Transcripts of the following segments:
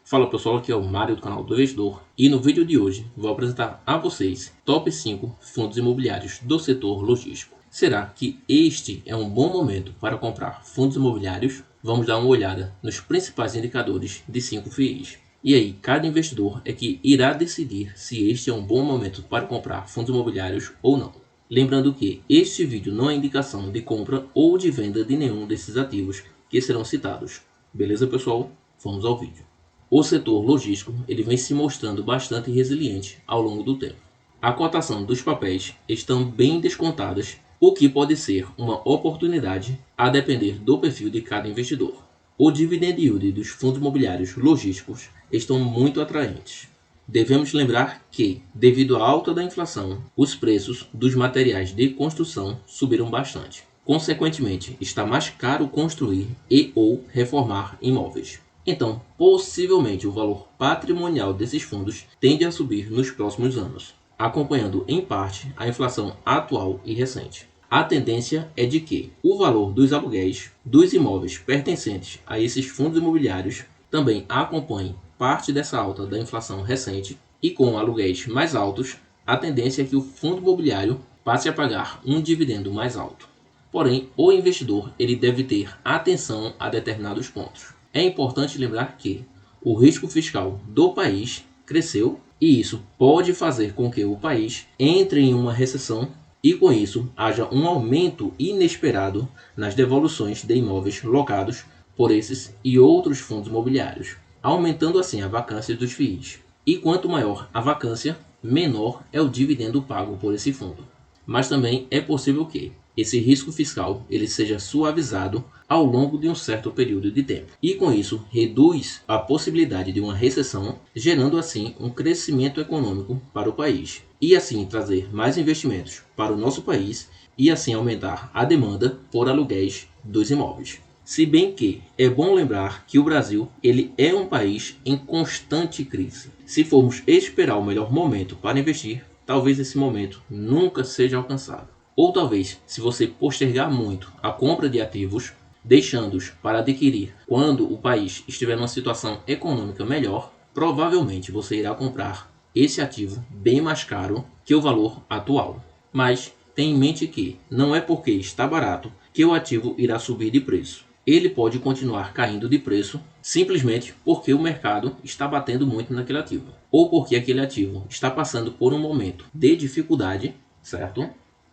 Fala pessoal, aqui é o Mário do canal do Investidor e no vídeo de hoje vou apresentar a vocês top 5 fundos imobiliários do setor logístico. Será que este é um bom momento para comprar fundos imobiliários? Vamos dar uma olhada nos principais indicadores de 5 FIIs. E aí, cada investidor é que irá decidir se este é um bom momento para comprar fundos imobiliários ou não. Lembrando que este vídeo não é indicação de compra ou de venda de nenhum desses ativos que serão citados. Beleza, pessoal? Vamos ao vídeo. O setor logístico ele vem se mostrando bastante resiliente ao longo do tempo. A cotação dos papéis estão bem descontadas, o que pode ser uma oportunidade a depender do perfil de cada investidor. O dividend yield dos fundos imobiliários logísticos estão muito atraentes. Devemos lembrar que, devido à alta da inflação, os preços dos materiais de construção subiram bastante. Consequentemente, está mais caro construir e ou reformar imóveis. Então, possivelmente o valor patrimonial desses fundos tende a subir nos próximos anos, acompanhando em parte a inflação atual e recente. A tendência é de que o valor dos aluguéis dos imóveis pertencentes a esses fundos imobiliários também acompanhe parte dessa alta da inflação recente, e com aluguéis mais altos, a tendência é que o fundo imobiliário passe a pagar um dividendo mais alto. Porém, o investidor ele deve ter atenção a determinados pontos. É importante lembrar que o risco fiscal do país cresceu e isso pode fazer com que o país entre em uma recessão e com isso haja um aumento inesperado nas devoluções de imóveis locados por esses e outros fundos imobiliários, aumentando assim a vacância dos FIIs. E quanto maior a vacância, menor é o dividendo pago por esse fundo. Mas também é possível que esse risco fiscal ele seja suavizado ao longo de um certo período de tempo. E com isso, reduz a possibilidade de uma recessão, gerando assim um crescimento econômico para o país. E assim trazer mais investimentos para o nosso país e assim aumentar a demanda por aluguéis dos imóveis. Se bem que é bom lembrar que o Brasil ele é um país em constante crise. Se formos esperar o melhor momento para investir, talvez esse momento nunca seja alcançado. Ou talvez, se você postergar muito a compra de ativos, deixando-os para adquirir quando o país estiver numa situação econômica melhor, provavelmente você irá comprar esse ativo bem mais caro que o valor atual. Mas tenha em mente que não é porque está barato que o ativo irá subir de preço. Ele pode continuar caindo de preço simplesmente porque o mercado está batendo muito naquele ativo, ou porque aquele ativo está passando por um momento de dificuldade, certo?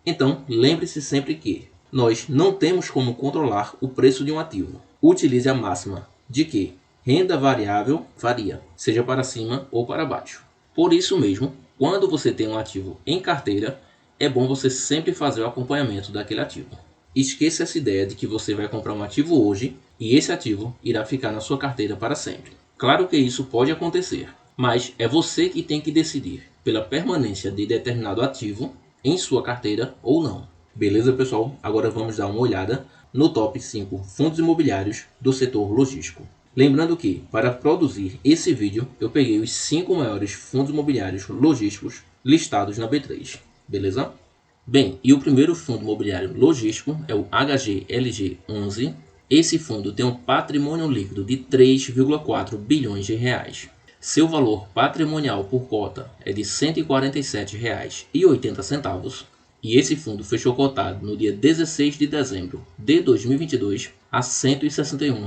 Então, lembre-se sempre que nós não temos como controlar o preço de um ativo. Utilize a máxima de que renda variável varia, seja para cima ou para baixo. Por isso mesmo, quando você tem um ativo em carteira, é bom você sempre fazer o acompanhamento daquele ativo. Esqueça essa ideia de que você vai comprar um ativo hoje e esse ativo irá ficar na sua carteira para sempre. Claro que isso pode acontecer, mas é você que tem que decidir pela permanência de determinado ativo em sua carteira ou não. Beleza, pessoal? Agora vamos dar uma olhada no top 5 fundos imobiliários do setor logístico. Lembrando que, para produzir esse vídeo, eu peguei os 5 maiores fundos imobiliários logísticos listados na B3. Beleza? Bem, e o primeiro fundo imobiliário logístico é o HGLG11. Esse fundo tem um patrimônio líquido de 3,4 bilhões de reais. Seu valor patrimonial por cota é de R$ 147,80 e esse fundo fechou cotado no dia 16 de dezembro de 2022 a R$ 161.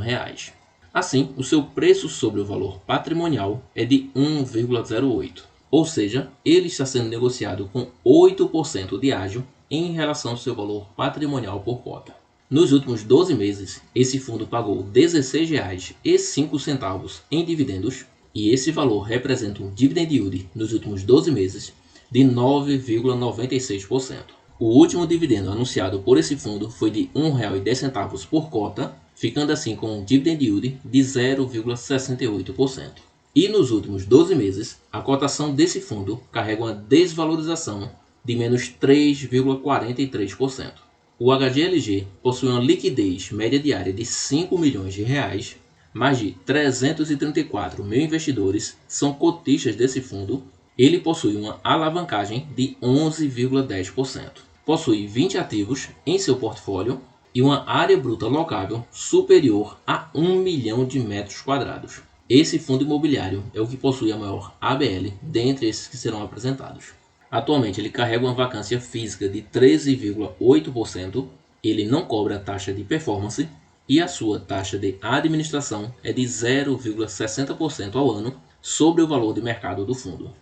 Assim, o seu preço sobre o valor patrimonial é de 1,08. Ou seja, ele está sendo negociado com 8% de ágio em relação ao seu valor patrimonial por cota. Nos últimos 12 meses, esse fundo pagou R$ 16,05 em dividendos e esse valor representa um dividend yield nos últimos 12 meses de 9,96%. O último dividendo anunciado por esse fundo foi de R$ 1,10 por cota, ficando assim com um dividend yield de 0,68%. E nos últimos 12 meses, a cotação desse fundo carrega uma desvalorização de menos 3,43%. O HGLG possui uma liquidez média diária de R$ 5 milhões de reais, mais de 334 mil investidores são cotistas desse fundo. Ele possui uma alavancagem de 11,10%. Possui 20 ativos em seu portfólio e uma área bruta locável superior a 1 milhão de metros quadrados. Esse fundo imobiliário é o que possui a maior ABL dentre esses que serão apresentados. Atualmente ele carrega uma vacância física de 13,8%, ele não cobra taxa de performance e a sua taxa de administração é de 0,60% ao ano sobre o valor de mercado do fundo.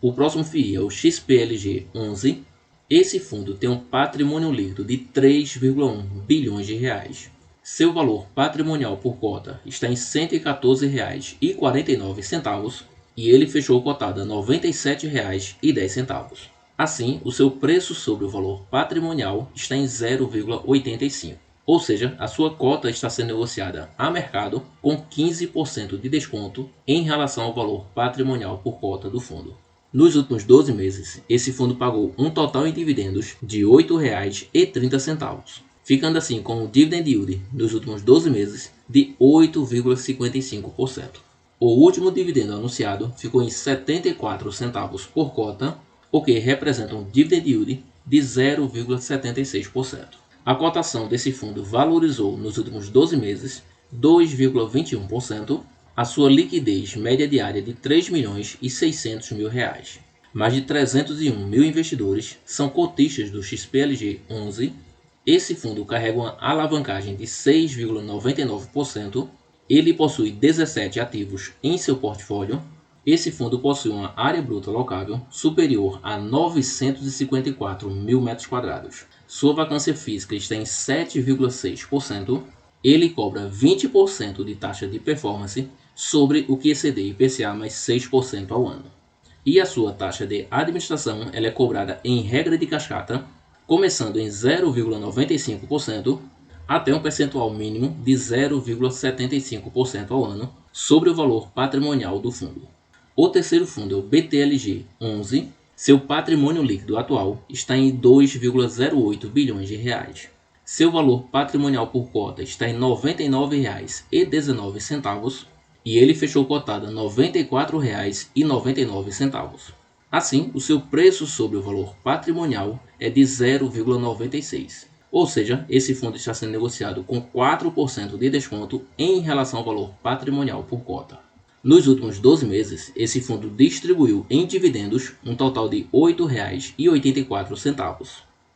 O próximo FII é o XPLG 11. Esse fundo tem um patrimônio líquido de 3,1 bilhões de reais. Seu valor patrimonial por cota está em R$ 114,49 e ele fechou cotado a R$ 97,10. Assim, o seu preço sobre o valor patrimonial está em 0,85. Ou seja, a sua cota está sendo negociada a mercado com 15% de desconto em relação ao valor patrimonial por cota do fundo. Nos últimos 12 meses, esse fundo pagou um total em dividendos de R$ 8,30, ficando assim com o dividend yield nos últimos 12 meses de 8,55%. O último dividendo anunciado ficou em 74 centavos por cota, o que representa um dividend yield de 0,76%. A cotação desse fundo valorizou nos últimos 12 meses 2,21%, a sua liquidez média diária de R$ 3.600.000. Mais de 301 mil investidores são cotistas do XPLG 11. Esse fundo carrega uma alavancagem de 6,99%. Ele possui 17 ativos em seu portfólio. Esse fundo possui uma área bruta locável superior a 954 mil metros quadrados. Sua vacância física está em 7,6%. Ele cobra 20% de taxa de performance sobre o que exceder IPCA mais 6% ao ano. E a sua taxa de administração ela é cobrada em regra de cascata, começando em 0,95% até um percentual mínimo de 0,75% ao ano sobre o valor patrimonial do fundo. O terceiro fundo é o BTLG 11. Seu patrimônio líquido atual está em 2,08 bilhões de reais. Seu valor patrimonial por cota está em R$ 99,19 e ele fechou cotado a R$ 94,99. Assim, o seu preço sobre o valor patrimonial é de 0,96. Ou seja, esse fundo está sendo negociado com 4% de desconto em relação ao valor patrimonial por cota. Nos últimos 12 meses, esse fundo distribuiu em dividendos um total de R$ 8,84,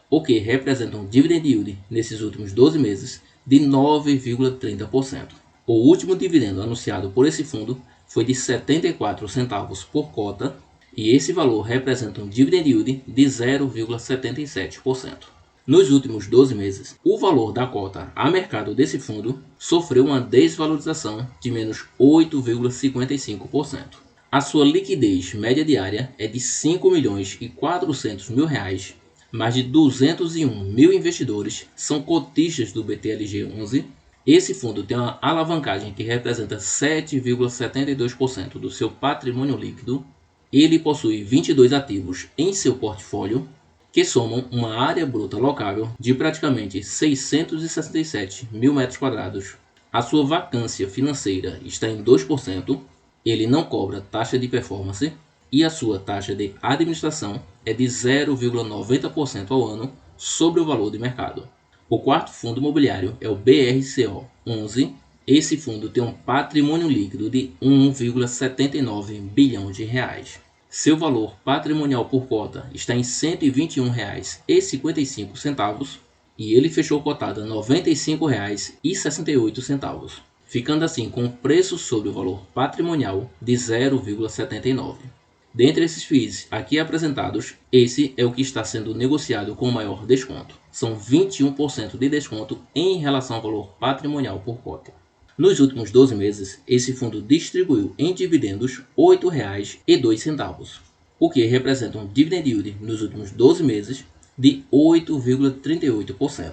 o que representa um dividend yield nesses últimos 12 meses de 9,30%. O último dividendo anunciado por esse fundo foi de 74 centavos por cota e esse valor representa um dividend yield de 0,77%. Nos últimos 12 meses, o valor da cota a mercado desse fundo sofreu uma desvalorização de menos 8,55%. A sua liquidez média diária é de R$ 5.400.000. Mais de 201 mil investidores são cotistas do BTLG 11. Esse fundo tem uma alavancagem que representa 7,72% do seu patrimônio líquido. Ele possui 22 ativos em seu portfólio, que somam uma área bruta locável de praticamente 667 mil metros quadrados. A sua vacância financeira está em 2%, ele não cobra taxa de performance e a sua taxa de administração é de 0,90% ao ano sobre o valor de mercado. O quarto fundo imobiliário é o BRCO 11. Esse fundo tem um patrimônio líquido de 1,79 bilhão de reais. Seu valor patrimonial por cota está em R$ 121,55 e ele fechou cotado a R$ 95,68, ficando assim com um preço sobre o valor patrimonial de 0,79. Dentre esses FIIs aqui apresentados, esse é o que está sendo negociado com maior desconto. São 21% de desconto em relação ao valor patrimonial por cota. Nos últimos 12 meses, esse fundo distribuiu em dividendos R$ 8,02, o que representa um dividend yield nos últimos 12 meses de 8,38%.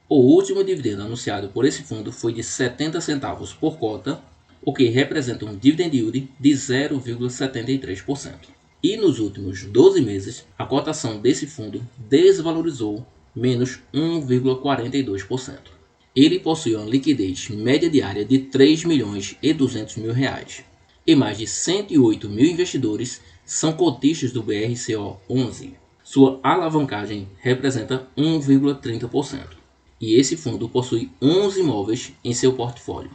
O último dividendo anunciado por esse fundo foi de 70 centavos por cota, o que representa um dividend yield de 0,73%. E nos últimos 12 meses, a cotação desse fundo desvalorizou menos 1,42%. Ele possui uma liquidez média diária de R$ 3.200.000 e mais de 108 mil investidores são cotistas do BRCO 11. Sua alavancagem representa 1,30% e esse fundo possui 11 imóveis em seu portfólio.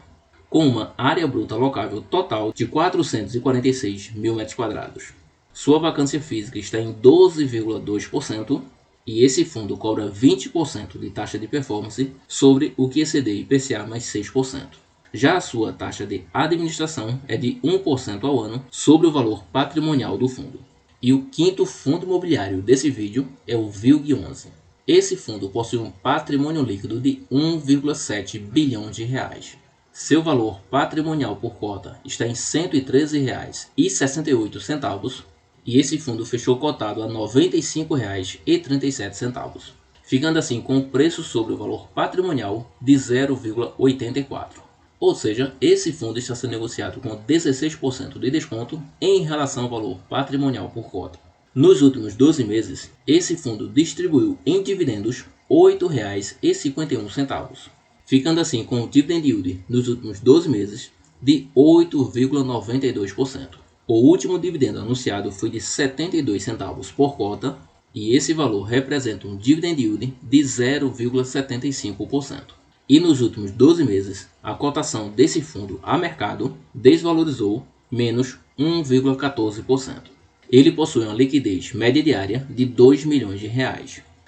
com uma área bruta locável total de 446 mil metros quadrados. Sua vacância física está em 12,2% e esse fundo cobra 20% de taxa de performance sobre o que exceder IPCA mais 6%. Já a sua taxa de administração é de 1% ao ano sobre o valor patrimonial do fundo. E o quinto fundo imobiliário desse vídeo é o VILG11. Esse fundo possui um patrimônio líquido de 1,7 bilhão de reais. Seu valor patrimonial por cota está em R$ 113,68 e esse fundo fechou cotado a R$ 95,37, ficando assim com o preço sobre o valor patrimonial de 0,84. Ou seja, esse fundo está sendo negociado com 16% de desconto em relação ao valor patrimonial por cota. Nos últimos 12 meses, esse fundo distribuiu em dividendos R$ 8,51, ficando assim com o dividend yield nos últimos 12 meses de 8,92%. O último dividendo anunciado foi de 72 centavos por cota e esse valor representa um dividend yield de 0,75%. E nos últimos 12 meses, a cotação desse fundo a mercado desvalorizou menos 1,14%. Ele possui uma liquidez média diária de R$ 2 milhões.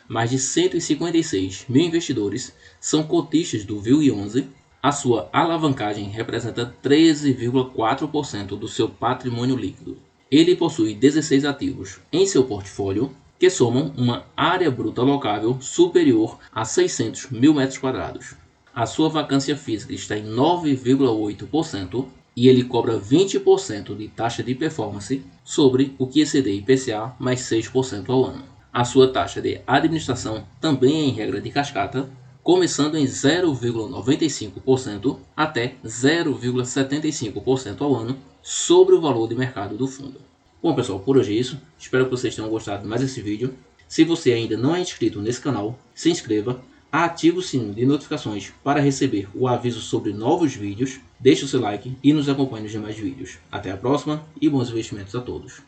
Mais de 156 mil investidores são cotistas do VILG11. A sua alavancagem representa 13,4% do seu patrimônio líquido. Ele possui 16 ativos em seu portfólio, que somam uma área bruta locável superior a 600 mil metros quadrados. A sua vacância física está em 9,8% e ele cobra 20% de taxa de performance sobre o que exceder IPCA mais 6% ao ano. A sua taxa de administração também é em regra de cascata, começando em 0,95% até 0,75% ao ano sobre o valor de mercado do fundo. Bom pessoal, por hoje é isso. Espero que vocês tenham gostado de mais desse vídeo. Se você ainda não é inscrito nesse canal, se inscreva, ative o sininho de notificações para receber o aviso sobre novos vídeos, deixe o seu like e nos acompanhe nos demais vídeos. Até a próxima e bons investimentos a todos.